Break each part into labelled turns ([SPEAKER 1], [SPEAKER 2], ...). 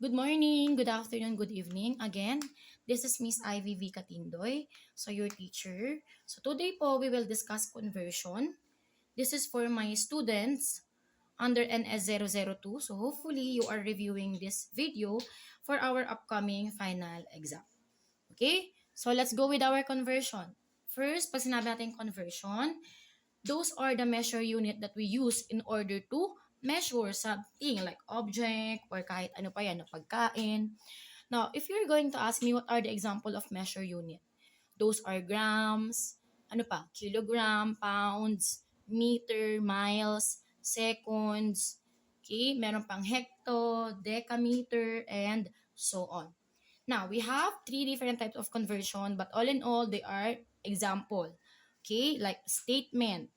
[SPEAKER 1] Good morning, good afternoon, good evening. Again, this is Miss Ivy V. Katindoy, so your teacher. So today po, we will discuss conversion. This is for my students under NS002. So hopefully, you are reviewing this video for our upcoming final exam. Okay? So let's go with our conversion. First, pag sinabi natin conversion, those are the measure unit that we use in order to measure something like object or kahit ano pa yan na pagkain. Now, if you're going to ask me what are the example of measure unit, those are grams, ano pa, kilogram, pounds, meter, miles, seconds, okay? Meron pang hecto, decameter, and so on. Now, we have three different types of conversion, but all in all, they are example. Okay? Like statement.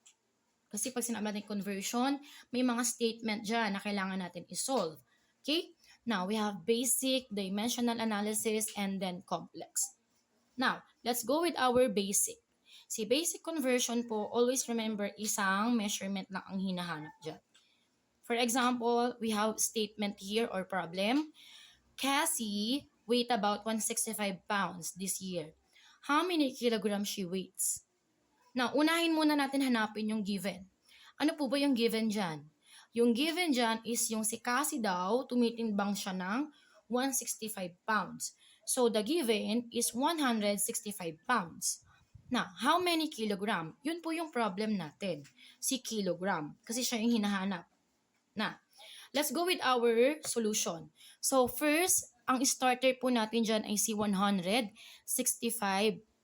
[SPEAKER 1] Kasi pag sinabi natin conversion, may mga statement dyan na kailangan natin isolve. Okay? Now, we have basic, dimensional analysis, and then complex. Now, let's go with our basic. Si basic conversion po, always remember isang measurement lang ang hinahanap dyan. For example, we have statement here or problem. Cassie weighed about 165 pounds this year. How many kilograms she weighs? Now, unahin muna natin hanapin yung given. Ano po ba yung given dyan? Yung given dyan is yung si Cassie daw, tumitimbang siya ng 165 pounds. So, the given is 165 pounds. Now, how many kilogram? Yun po yung problem natin. Si kilogram. Kasi siya yung hinahanap. Na, let's go with our solution. So, first, ang starter po natin dyan ay si 165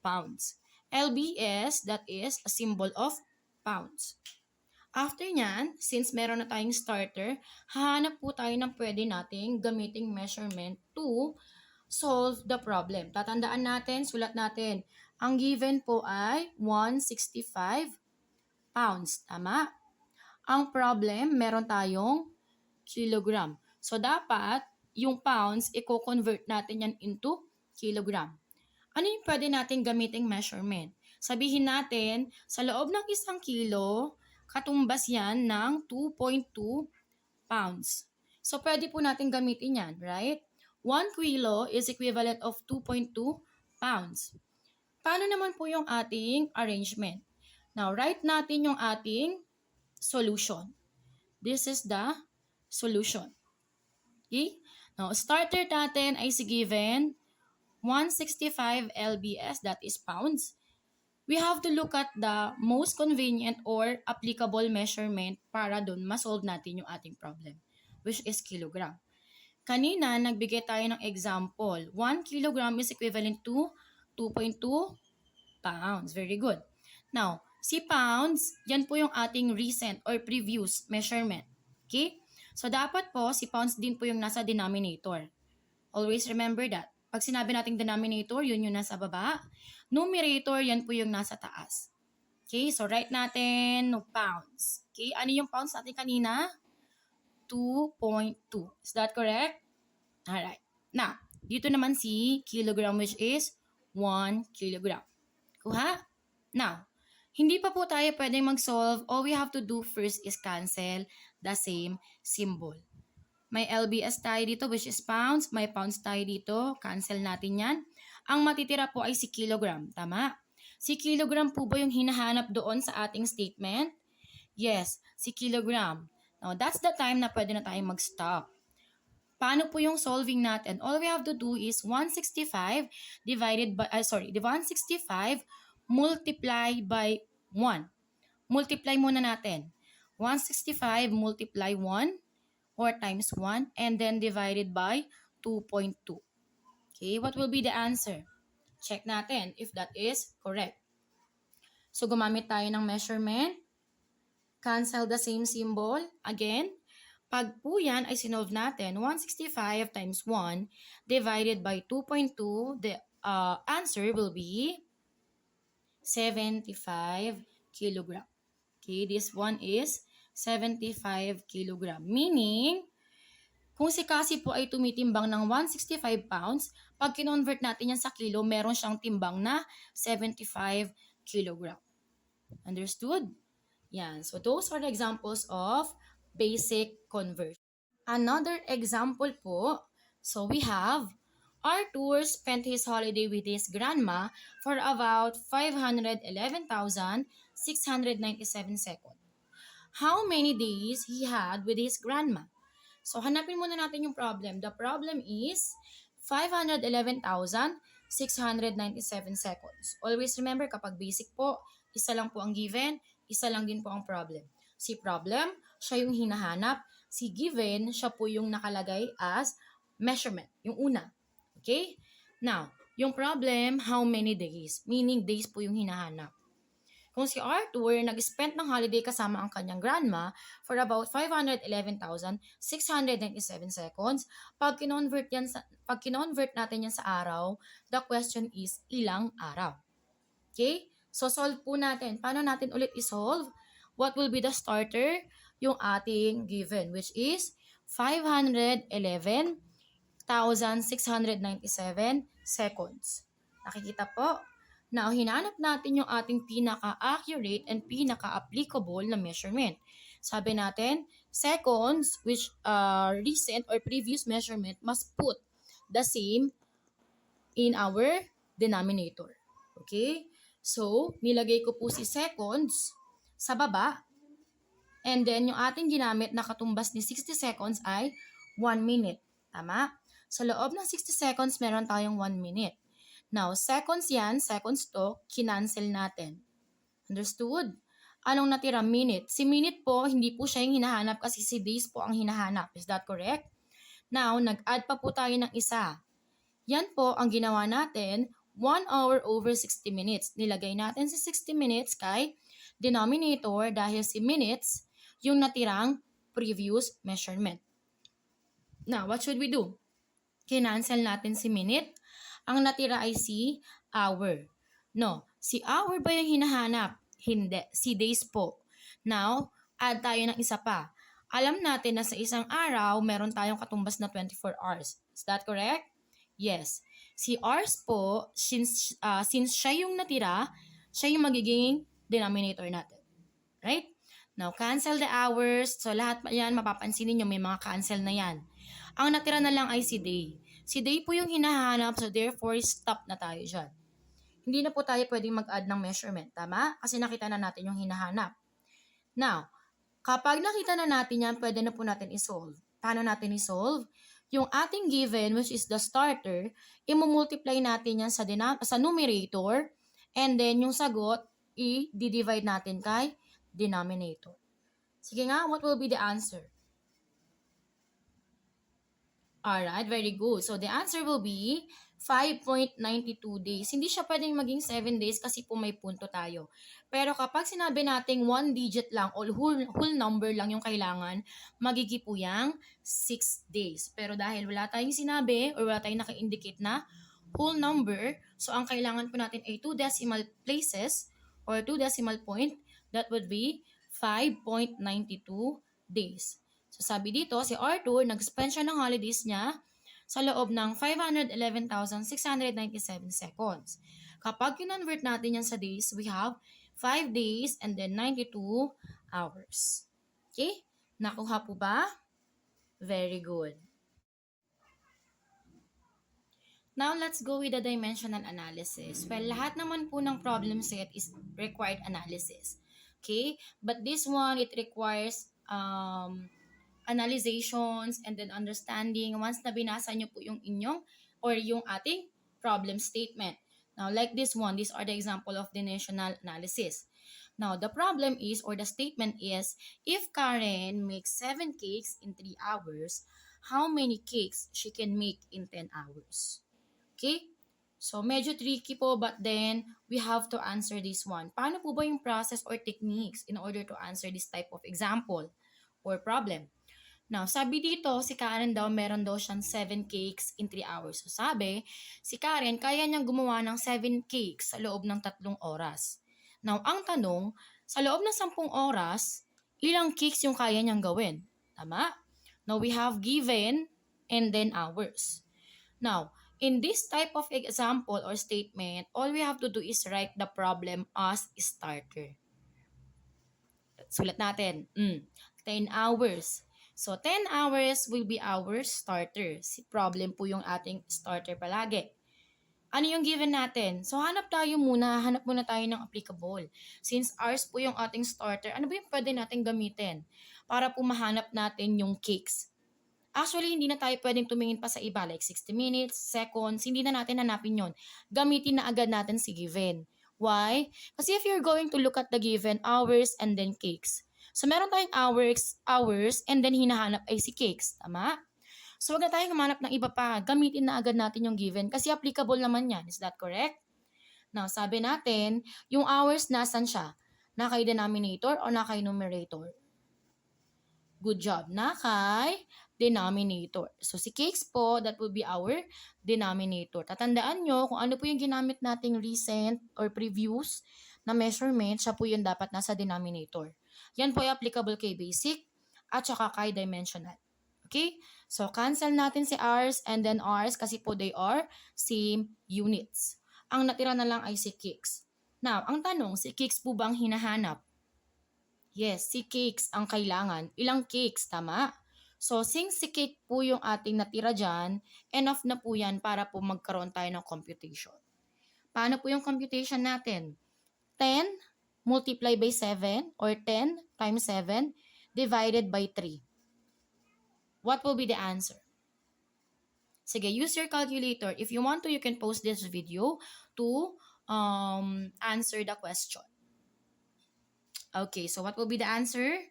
[SPEAKER 1] pounds. LBS, that is a symbol of pounds. After nyan, since meron na tayong starter, hahanap po tayo ng pwede nating gamiting measurement to solve the problem. Tatandaan natin, sulat natin. Ang given po ay 165 pounds. Tama? Ang problem, meron tayong kilogram. So, dapat yung pounds, i-convert natin yan into kilogram. Ano yung pwede natin gamiting measurement? Sabihin natin, sa loob ng 1 kilo, katumbas yan ng 2.2 pounds. So, pwede po natin gamitin yan, right? 1 kilo is equivalent of 2.2 pounds. Paano naman po yung ating arrangement? Now, write natin yung ating solution. This is the solution. Okay? Now, starter natin ay si given 165 lbs, that is pounds. We have to look at the most convenient or applicable measurement para dun ma-solve natin yung ating problem, which is kilogram. Kanina, nagbigay tayo ng example. 1 kilogram is equivalent to 2.2 pounds. Very good. Now, si pounds, yan po yung ating recent or previous measurement. Okay? So, dapat po, si pounds din po yung nasa denominator. Always remember that. Pag sinabi nating denominator, yun yung nasa baba. Numerator, yan po yung nasa taas. Okay, so write natin no pounds. Okay, ano yung pounds natin kanina? 2.2. Is that correct? Alright. Now, dito naman si kilogram, which is 1 kilogram. Kuha? Now, hindi pa po tayo pwedeng mag-solve. All we have to do first is cancel the same symbol. May LBS tayo dito, which is pounds. May pounds tayo dito. Cancel natin yan. Ang matitira po ay si kilogram. Tama? Si kilogram po ba yung hinahanap doon sa ating statement? Yes, si kilogram. Now, that's the time na pwede na tayong mag-stop. Paano po yung solving natin? All we have to do is 165 divided by, 165 multiply by 1. Multiply muna natin. 165 multiply 1. Or times 1, and then divided by 2.2. Okay, what will be the answer? Check natin if that is correct. So, gumamit tayo ng measurement. Cancel the same symbol. Again, pag po yan ay sinolve natin, 165 times 1 divided by 2.2, the answer will be 75 kilogram. Okay, this one is 75 kilogram. Meaning, kung si Cassie po ay tumitimbang ng 165 pounds, pag kinonvert natin yan sa kilo, meron siyang timbang na 75 kilogram. Understood? Yan. So, those are the examples of basic conversion. Another example po, So we have Arthur spent his holiday with his grandma for about 511,697 seconds. How many days he had with his grandma? So hanapin muna natin yung problem. The problem is 511,697 seconds. Always remember, kapag basic po, isa lang po ang given, isa lang din po ang problem. Si problem, siya yung hinahanap. Si given, siya po yung nakalagay as measurement, yung una. Okay? Now, yung problem, how many days? Meaning days po yung hinahanap. Kung si Arthur nag-spend ng holiday kasama ang kanyang grandma for about 511,697 seconds, pag kinonvert natin yan sa araw, the question is ilang araw. Okay? So solve po natin. Paano natin ulit i-solve? What will be the starter? Yung ating given, which is 511,697 seconds. Nakikita po? Now, hinanap natin yung ating pinaka-accurate and pinaka-applicable na measurement. Sabi natin, seconds, which recent or previous measurement, must put the same in our denominator. Okay? So, nilagay ko po si seconds sa baba. And then, yung ating ginamit na katumbas ni 60 seconds ay 1 minute. Tama? Sa loob ng 60 seconds, meron tayong 1 minute. Now, seconds yan, seconds to, kinancel natin. Understood? Anong natira? Minute. Si minute po, hindi po siya yung hinahanap kasi si days po ang hinahanap. Is that correct? Now, nag-add pa po tayo ng isa. Yan po ang ginawa natin, 1 hour over 60 minutes. Nilagay natin si 60 minutes kay denominator dahil si minutes yung natirang previous measurement. Now, what should we do? Kinancel natin si minute. Ang natira ay si hour. No, si hour ba yung hinahanap? Hindi, si days po. Now, add tayo ng isa pa. Alam natin na sa isang araw, meron tayong katumbas na 24 hours. Is that correct? Yes. Si hours po, since siya yung natira, siya yung magiging denominator natin. Right? Now, cancel the hours. So, lahat pa yan, mapapansin niyo may mga cancel na yan. Ang natira na lang ay si day. Si day po yung hinahanap, so therefore, stop na tayo dyan. Hindi na po tayo pwedeng mag-add ng measurement, tama? Kasi nakita na natin yung hinahanap. Now, kapag nakita na natin yan, pwede na po natin i-solve. Paano natin i-solve? Yung ating given, which is the starter, i-multiply natin yan sa numerator, and then yung sagot, i-divide natin kay denominator. Sige nga, what will be the answer? Alright, very good. So, the answer will be 5.92 days. Hindi siya pwedeng maging 7 days kasi po may punto tayo. Pero kapag sinabi nating 1 digit lang or whole number lang yung kailangan, magiging po yung 6 days. Pero dahil wala tayong sinabi or wala tayong naka-indicate na whole number, so ang kailangan po natin ay 2 decimal places or 2 decimal point, that would be 5.92 days. So sabi dito, si Arthur, nag-spend siya ng holidays niya sa loob ng 511,697 seconds. Kapag kinonvert natin yan sa days, we have 5 days and then 92 hours. Okay? Nakuha po ba? Very good. Now, let's go with the dimensional analysis. Well, lahat naman po ng problem set is required analysis. Okay? But this one, it requires analyzations and then understanding once na binasa nyo po yung inyong or yung ating problem statement. Now, like this one, these are the example of dimensional analysis. Now, the problem is or the statement is, if Karen makes 7 cakes in 3 hours, how many cakes she can make in 10 hours? Okay? So, medyo tricky po but then we have to answer this one. Paano po ba yung process or techniques in order to answer this type of example or problem? Now, sabi dito, si Karen daw, meron daw siyang 7 cakes in 3 hours. So, sabi, si Karen, kaya niyang gumawa ng 7 cakes sa loob ng 3 oras. Now, ang tanong, sa loob ng 10 oras, ilang cakes yung kaya niyang gawin? Tama? Now, we have given and then hours. Now, in this type of example or statement, all we have to do is write the problem as starter. Sulat natin. 10 hours. So, 10 hours will be our starter. Si problem po yung ating starter palagi. Ano yung given natin? So, hanap muna tayo ng applicable. Since hours po yung ating starter, ano ba yung pwede natin gamitin para po mahanap natin yung cakes? Actually, hindi na tayo pwedeng tumingin pa sa iba, like 60 minutes, seconds, hindi na natin hanapin yon. Gamitin na agad natin si given. Why? Kasi if you're going to look at the given, hours and then cakes. So, meron tayong hours, and then hinahanap ay si cakes. Tama? So, wag na tayong humanap ng iba pa. Gamitin na agad natin yung given kasi applicable naman yan. Is that correct? Now, sabi natin, yung hours, nasan siya? Nakay denominator o nakay numerator? Good job. Nakay denominator. So, si cakes po, that will be our denominator. Tatandaan nyo kung ano po yung ginamit nating recent or previous na measurement, siya po yung dapat nasa denominator. Yan po ay applicable kay basic at saka kay dimensional. Okay? So, cancel natin si hours and then hours kasi po they are same units. Ang natira na lang ay si cakes. Now, ang tanong, si cakes po ba ang hinahanap? Yes, si cakes ang kailangan. Ilang cakes, tama? So, since si cake po yung ating natira dyan, enough na po yan para po magkaroon tayo ng computation. Paano po yung computation natin? 10 multiplied by 7 or 10 times 7 divided by 3. What will be the answer? Sige, use your calculator. If you want to, you can pause this video to answer the question. Okay, so what will be the answer?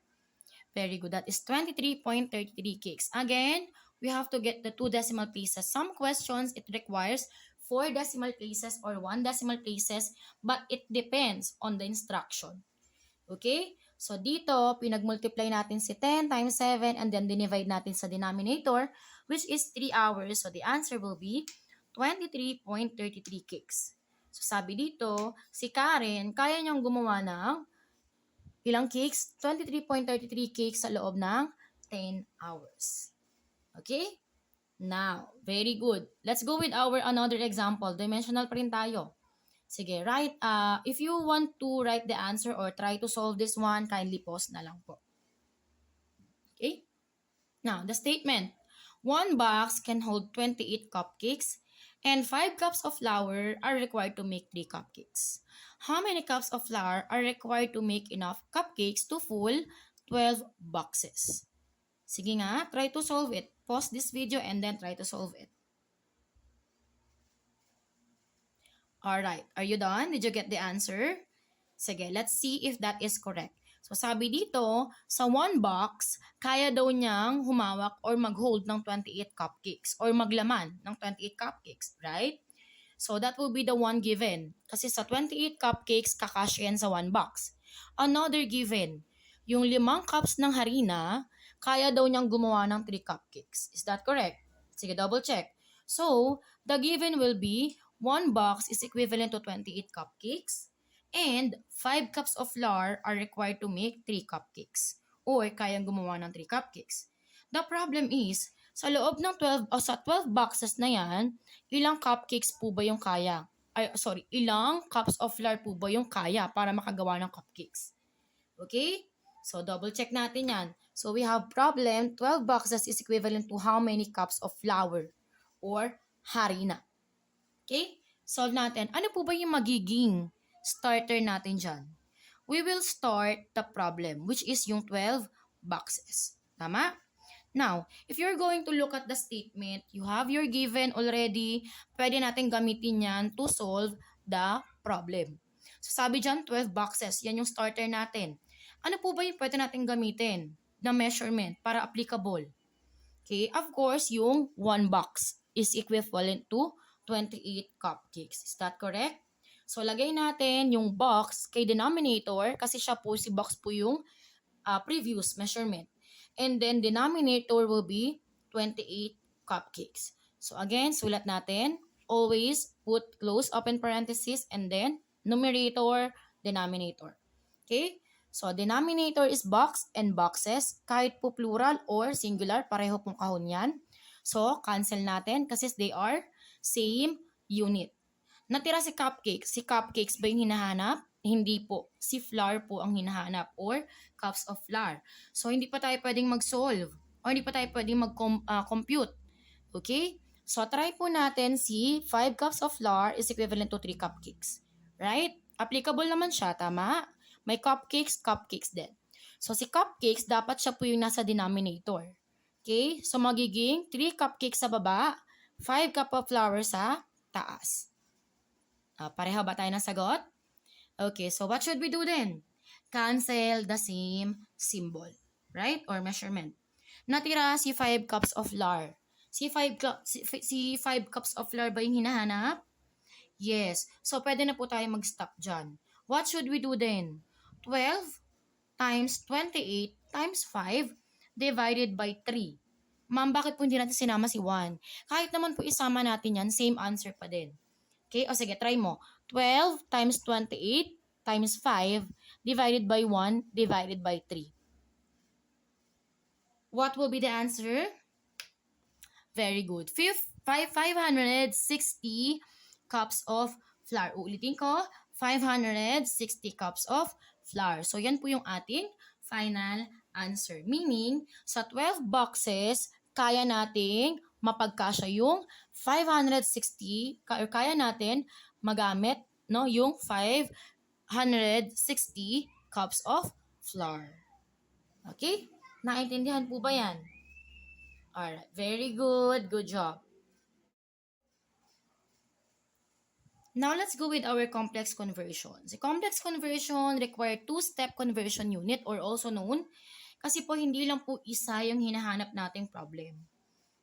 [SPEAKER 1] Very good. That is 23.33 cakes. Again, we have to get the 2 decimal places. Some questions, it requires 4 decimal places or 1 decimal places, but it depends on the instruction. Okay? So, dito, pinag-multiply natin si 10 times 7 and then dinivide natin sa denominator, which is 3 hours. So, the answer will be 23.33 cakes. So, sabi dito, si Karen, kaya niyang gumawa ng ilang cakes? 23.33 cakes sa loob ng 10 hours. Okay? Now, very good. Let's go with our another example. Dimensional pa rin tayo. Sige, if you want to write the answer or try to solve this one, kindly pause na lang po. Okay? Now, the statement. 1 box can hold 28 cupcakes and 5 cups of flour are required to make 3 cupcakes. How many cups of flour are required to make enough cupcakes to full 12 boxes? Sige nga, try to solve it. Pause this video and then try to solve it. Alright, are you done? Did you get the answer? Sige, let's see if that is correct. So sabi dito, sa 1 box, kaya daw niyang humawak or mag-hold ng 28 cupcakes or maglaman ng 28 cupcakes, right? So that will be the one given. Kasi sa 28 cupcakes, kakasya yan sa 1 box. Another given, yung 5 cups ng harina, kaya daw niyang gumawa ng 3 cupcakes. Is that correct? Sige, double check. So, the given will be 1 box is equivalent to 28 cupcakes and 5 cups of flour are required to make 3 cupcakes or kayang gumawa ng 3 cupcakes. The problem is, sa loob ng 12 boxes na yan, ilang cupcakes po ba yung kaya? Ilang cups of flour po ba yung kaya para makagawa ng cupcakes? Okay? So, double check natin yan. So, we have problem, 12 boxes is equivalent to how many cups of flour or harina. Okay? Solve natin. Ano po ba yung magiging starter natin dyan? We will start the problem, which is yung 12 boxes. Tama? Now, if you're going to look at the statement, you have your given already, pwede natin gamitin yan to solve the problem. So, sabi dyan, 12 boxes. Yan yung starter natin. Ano po ba yung pwede natin gamitin na measurement para applicable? Okay, of course, yung 1 box is equivalent to 28 cupcakes. Is that correct? So, lagay natin yung box kay denominator kasi si box po yung previous measurement. And then, denominator will be 28 cupcakes. So, again, sulat natin. Always put close open parenthesis and then numerator, denominator. Okay? So, denominator is box and boxes. Kahit po plural or singular, pareho pong kahon yan. So, cancel natin kasi they are same unit. Natira si cupcakes. Si cupcakes ba yung hinahanap? Hindi po. Si flour po ang hinahanap or cups of flour. So, hindi pa tayo pwedeng mag-solve. or hindi pa tayo pwedeng mag-compute. Okay? So, try po natin si 5 cups of flour is equivalent to 3 cupcakes. Right? Applicable naman siya, tama? May cupcakes din. So, si cupcakes, dapat siya po yung nasa denominator. Okay? So, magiging 3 cupcakes sa baba, 5 cup of flour sa taas. Pareho ba tayo ng sagot? Okay, so what should we do then? Cancel the same symbol, right? Or measurement. Natira si 5 cups of flour. Si 5 cups of flour ba yung hinahanap? Yes. So, pwede na po tayo mag-stop dyan. What should we do then? 12 times 28 times 5 divided by 3. Ma'am, bakit po hindi natin sinama si 1? Kahit naman po isama natin yan, same answer pa din. Okay? O sige, try mo. 12 times 28 times 5 divided by 1 divided by 3. What will be the answer? Very good. 560 cups of flour. Uulitin ko, 560 cups of flour. So, yan po yung ating final answer. Meaning, sa 12 boxes, kaya nating mapagkasya yung 560, or kaya natin magamit yung 560 cups of flour. Okay? Naintindihan po ba yan? Alright, very good. Good job. Now, let's go with our complex conversion. The complex conversion require two-step conversion unit or also known kasi po hindi lang po isa yung hinahanap nating problem.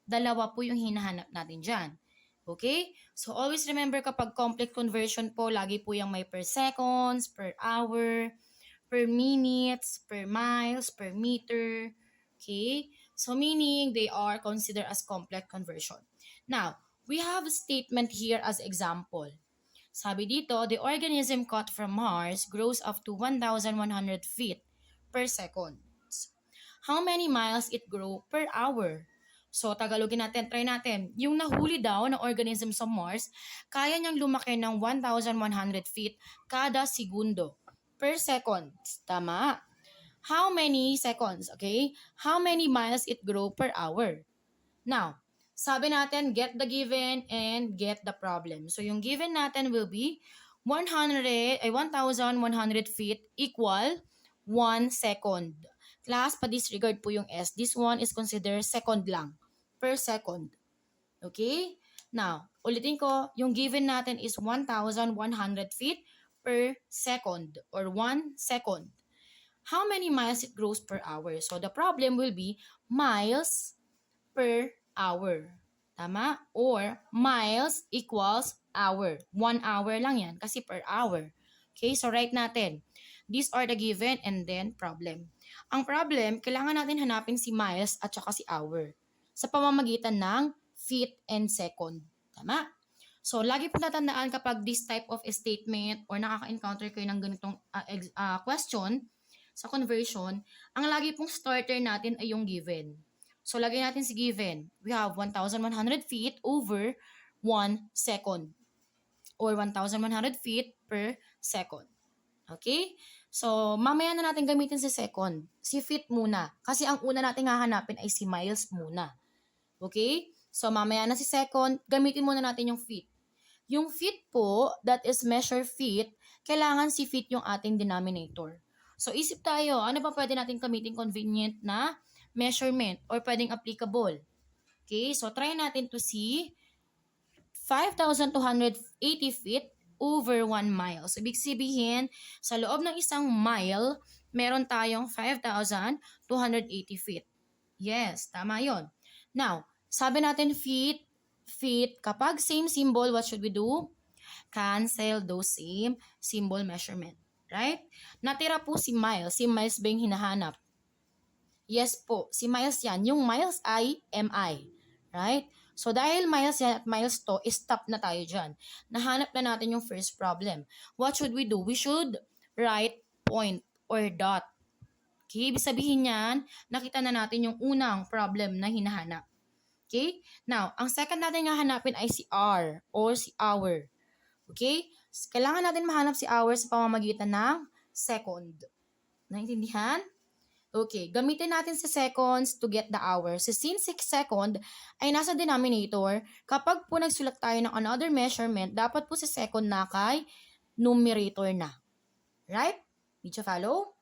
[SPEAKER 1] Dalawa po yung hinahanap natin dyan. Okay? So, always remember kapag complex conversion po, lagi po yung may per seconds, per hour, per minutes, per miles, per meter. Okay? So, meaning they are considered as complex conversion. Now, we have a statement here as example. Sabi dito, the organism caught from Mars grows up to 1,100 feet per second. How many miles it grow per hour? So, Tagalogin natin, try natin. Yung nahuli daw na organism sa Mars, kaya niyang lumaki ng 1,100 feet kada segundo per second. Tama. How many seconds, okay? How many miles it grow per hour? Now, sabi natin, get the given and get the problem. So, yung given natin will be 1,100 feet equal 1 second. Class, pa-disregard po yung S. This one is considered second lang. Per second. Okay? Now, ulitin ko, yung given natin is 1,100 feet per second or 1 second. How many miles it grows per hour? So, the problem will be miles per hour. Tama? Or miles equals hour. 1 hour lang yan kasi per hour. Okay? So, write natin. These are the given and then problem. Ang problem, kailangan natin hanapin si miles at saka si hour sa pamamagitan ng feet and second. Tama? So, lagi po natandaan kapag this type of statement or nakaka-encounter kayo ng ganitong question sa conversion, ang lagi pong starter natin ay yung given. So, lagay natin si given. We have 1,100 feet over 1 second or 1,100 feet per second. Okay? So, mamaya na natin gamitin si second. Si feet muna. Kasi ang una natin hahanapin ay si miles muna. Okay? So, mamaya na si second, gamitin muna natin yung feet. Yung feet po, that is measure feet, kailangan si feet yung ating denominator. So, isip tayo, ano ba pwede natin gamitin convenient na measurement or pwedeng applicable? Okay, so try natin to see 5,280 feet over 1 mile. So, ibig sabihin, sa loob ng isang mile, meron tayong 5,280 feet. Yes, tama yon. Now, sabi natin feet, kapag same symbol, what should we do? Cancel those same symbol measurement. Right? Natira po si miles. Si miles ba yung hinahanap? Yes po, si miles yan. Yung miles ay MI. Right? So, dahil miles yan at miles to, stop na tayo dyan. Nahanap na natin yung first problem. What should we do? We should write point or dot. Okay? Ibig sabihin yan, nakita na natin yung unang problem na hinahanap. Okay? Now, ang second natin nga hanapin ay si R or si hour. Okay? Kailangan natin mahanap si hour sa pamamagitan ng second. Naintindihan? Okay, gamitin natin si seconds to get the hour. So since 6 second ay nasa denominator, kapag po nagsulat tayo ng another measurement, dapat po si second na kay numerator na. Right? Did you follow?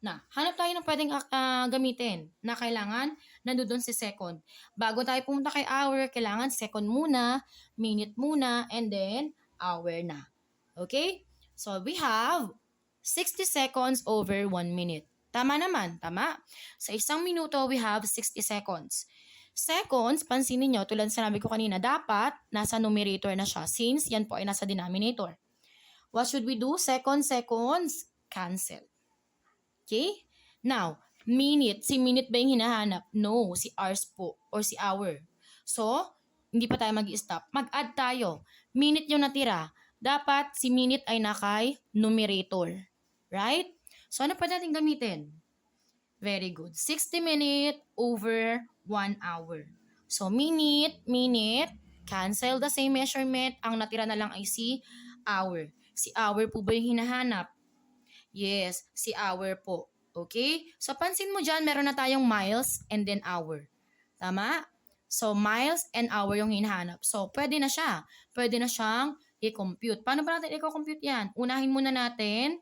[SPEAKER 1] Na, hanap tayo ng pwedeng gamitin na kailangan nandoon si second. Bago tayo pumunta kay hour, kailangan second muna, minute muna, and then hour na. Okay? So we have 60 seconds over 1 minute. Tama naman, tama. Sa isang minuto, we have 60 seconds. Seconds, pansinin nyo, tulad sinabi ko kanina, dapat nasa numerator na siya since yan po ay nasa denominator. What should we do? Seconds, cancel. Okay? Now, minute. Si minute ba yung hinahanap? No, si hours po or si hour. So, hindi pa tayo mag-stop. Mag-add tayo. Minute yung natira. Dapat si minute ay nakay numerator. Right? So, ano pa natin gamitin? Very good. 60 minute over 1 hour. So, minute, cancel the same measurement. Ang natira na lang ay si hour. Si hour po ba yung hinahanap? Yes, si hour po. Okay? So, pansin mo dyan, meron na tayong miles and then hour. Tama? So, miles and hour yung hinahanap. So, pwede na siya. Pwede na siyang i-compute. Paano ba natin i-compute yan? Unahin muna natin.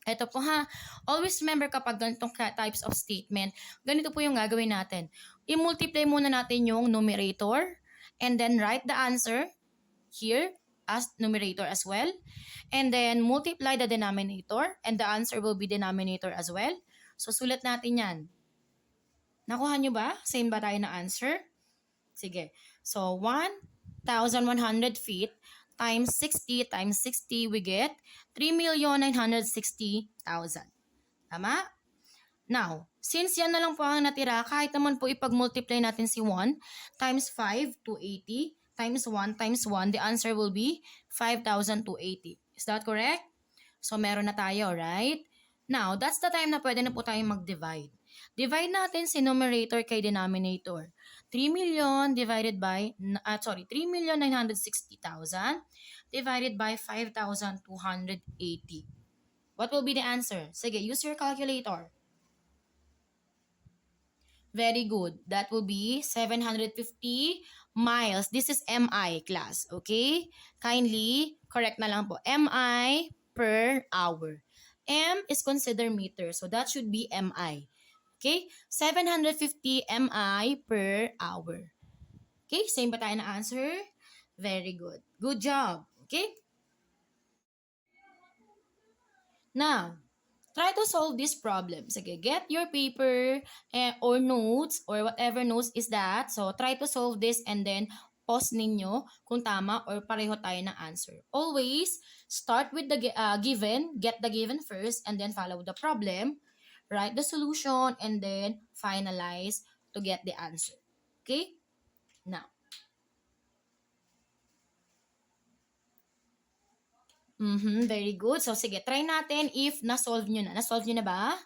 [SPEAKER 1] Ito po ha. Always remember kapag ganitong types of statement, ganito po yung gagawin natin. I-multiply muna natin yung numerator and then write the answer here as numerator as well. And then multiply the denominator and the answer will be denominator as well. So sulat natin yan. Nakuha nyo ba? Same ba tayo na answer? Sige. So 1,100 feet times 60 times 60, we get 3,960,000. Tama? Now, since yan na lang po ang natira, kahit naman po ipag-multiply natin si 1 times 5 to 80 times 1 times 1, the answer will be 5,280. Is that correct? So, meron na tayo, right? Now, that's the time na pwede na po tayong mag-divide. Divide natin si numerator kay denominator. 3 million divided by, 3,960,000 divided by 5,280. What will be the answer? Sige, use your calculator. Very good. That will be 750 miles. This is MI class, okay? Kindly, correct na lang po. MI per hour. M is considered meter, so that should be MI. Okay? 750 MI per hour. Okay? Same ba tayo na answer? Very good. Good job. Okay? Now, try to solve this problem. Sige, get your paper or notes or whatever notes is that. So, try to solve this and then pause ninyo kung tama or pareho tayo ng answer. Always start with the given, get the given first, and then follow the problem. Write the solution, and then finalize to get the answer. Okay? Now. Very good. So, sige, try natin if na-solve nyo na. Na-solve nyo na ba?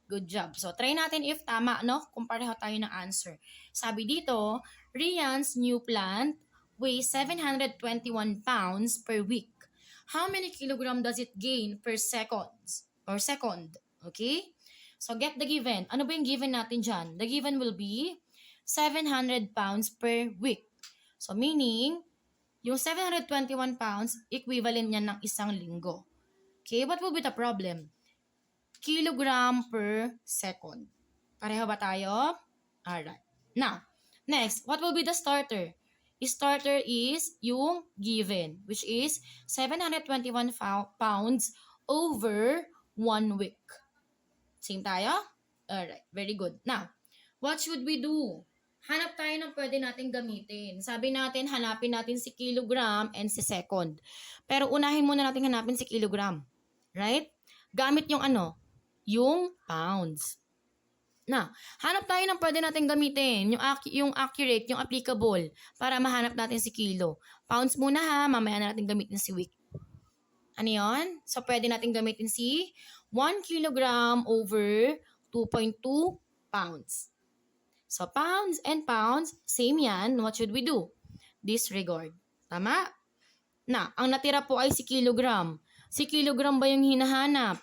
[SPEAKER 1] Good job. So, try natin if tama, no? Kung pareho tayo ng answer. Sabi dito, Rian's new plant weighs 721 pounds per week. How many kilogram does it gain per second? Okay? So, get the given. Ano ba yung given natin dyan? The given will be 700 pounds per week. So, meaning, yung 721 pounds, equivalent niya ng isang linggo. Okay, what will be the problem? Kilogram per second. Pareho ba tayo? Alright. Now, next, what will be the starter? Starter is yung given, which is 721 pounds over 1 week. Same tayo? Alright, very good. Now, what should we do? Hanap tayo ng pwede natin gamitin. Sabi natin, hanapin natin si kilogram and si second. Pero unahin muna natin hanapin si kilogram. Right? Gamit yung ano? Yung pounds. Na, hanap tayo ng pwede natin gamitin. Yung accurate, yung applicable. Para mahanap natin si kilo. Pounds muna ha, mamaya na natin gamitin si week. Ano yun? So, pwede natin gamitin si 1 kilogram over 2.2 pounds. So, pounds and pounds, same yan. What should we do? Disregard. Tama? Na, ang natira po ay si kilogram. Si kilogram ba yung hinahanap?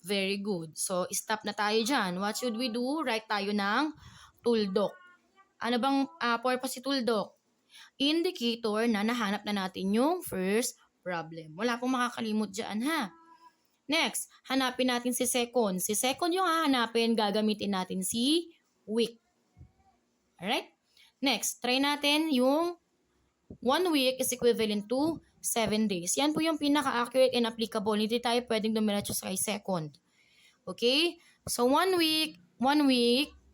[SPEAKER 1] Very good. So, stop na tayo dyan. What should we do? Write tayo ng tuldok. Ano bang purpose si tuldok? Indicator na nahanap na natin yung first problem. Wala pong makakalimot dyan, ha? Next, hanapin natin si second. Si second yung hahanapin, gagamitin natin si week. Alright? Next, try natin yung 1 week is equivalent to 7 days. Yan po yung pinaka-accurate and applicable. Hindi tayo pwedeng dumiretso sa kay second. Okay? So, 1 week,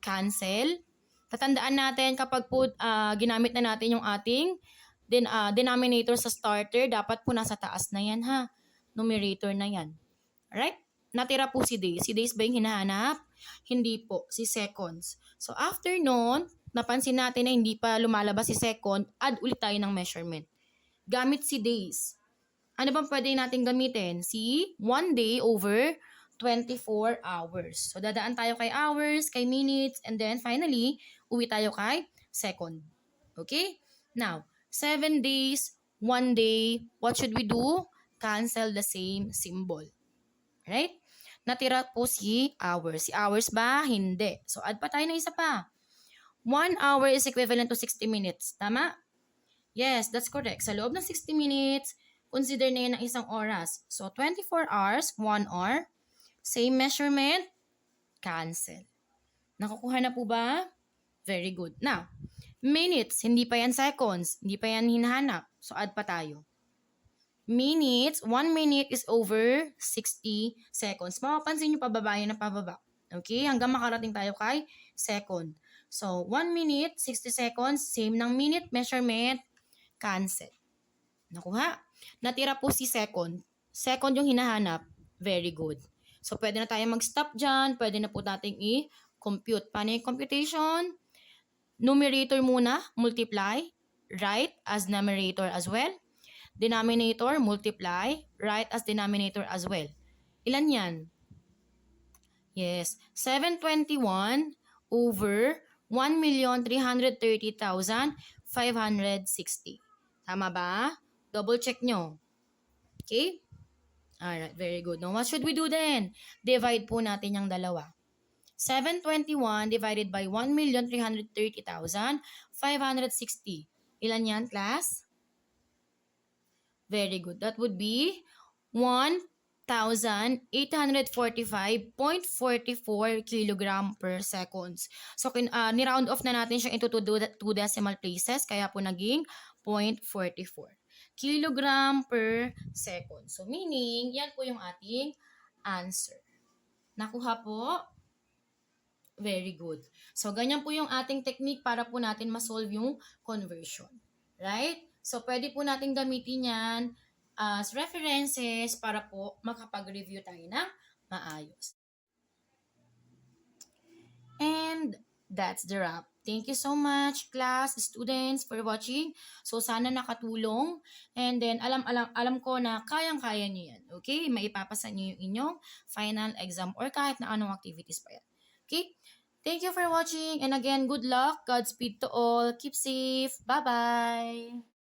[SPEAKER 1] cancel. Tatandaan natin kapag po ginamit na natin yung ating denominator sa starter, dapat po nasa taas na yan, ha? Numerator na yan. Alright? Natira po si days. Si days ba yung hinahanap? Hindi po. Si seconds. So, after nun, napansin natin na hindi pa lumalabas si second, add ulit tayo ng measurement. Gamit si days. Ano bang pwede natin gamitin? Si 1 day over 24 hours. So, dadaan tayo kay hours, kay minutes, and then finally, uwi tayo kay second. Okay? Now, 7 days, 1 day, what should we do? Cancel the same symbol. Right? Natira po si hours. Si hours ba? Hindi. So, add pa tayo ng isa pa. 1 hour is equivalent to 60 minutes. Tama? Yes, that's correct. Sa loob ng 60 minutes, consider na yun ng isang oras. So, 24 hours, 1 hour. Same measurement, cancel. Nakukuha na po ba? Very good. Now, minutes, hindi pa yan seconds. Hindi pa yan hinahanap. So, add pa tayo. Minutes, 1 minute is over 60 seconds. Mapapansin nyo pababa yun na pababa. Okay? Hanggang makarating tayo kay second. So, 1 minute, 60 seconds, same ng minute, measurement, cancel. Nakuha? Natira po si second. Second yung hinahanap. Very good. So, pwede na tayo mag-stop dyan. Pwede na po natin i-compute. Paano yung computation? Numerator muna, multiply. Write as numerator as well. Denominator, multiply. Write as denominator as well. Ilan yan? Yes. 721 over 1,330,560. Tama ba? Double check nyo. Okay? Alright, very good. Now, what should we do then? Divide po natin yung dalawa. 721 divided by 1,330,560. Ilan yan, class? Very good. That would be 1,845.44 kilogram per seconds. So, ni-round off na natin siya into 2 decimal places, kaya po naging 0.44 kilogram per second. So, meaning, yan po yung ating answer. Nakuha po? Very good. So, ganyan po yung ating technique para po natin ma-solve yung conversion. Right? So, pwede po natin gamitin yan as references para po makapag-review tayo ng maayos. And that's the wrap. Thank you so much, class, students, for watching. So, sana nakatulong. And then, alam ko na kayang-kaya nyo yan. Okay? Maipapasa nyo yung inyong final exam or kahit na anong activities pa yan. Okay? Thank you for watching. And again, good luck. Godspeed to all. Keep safe. Bye-bye.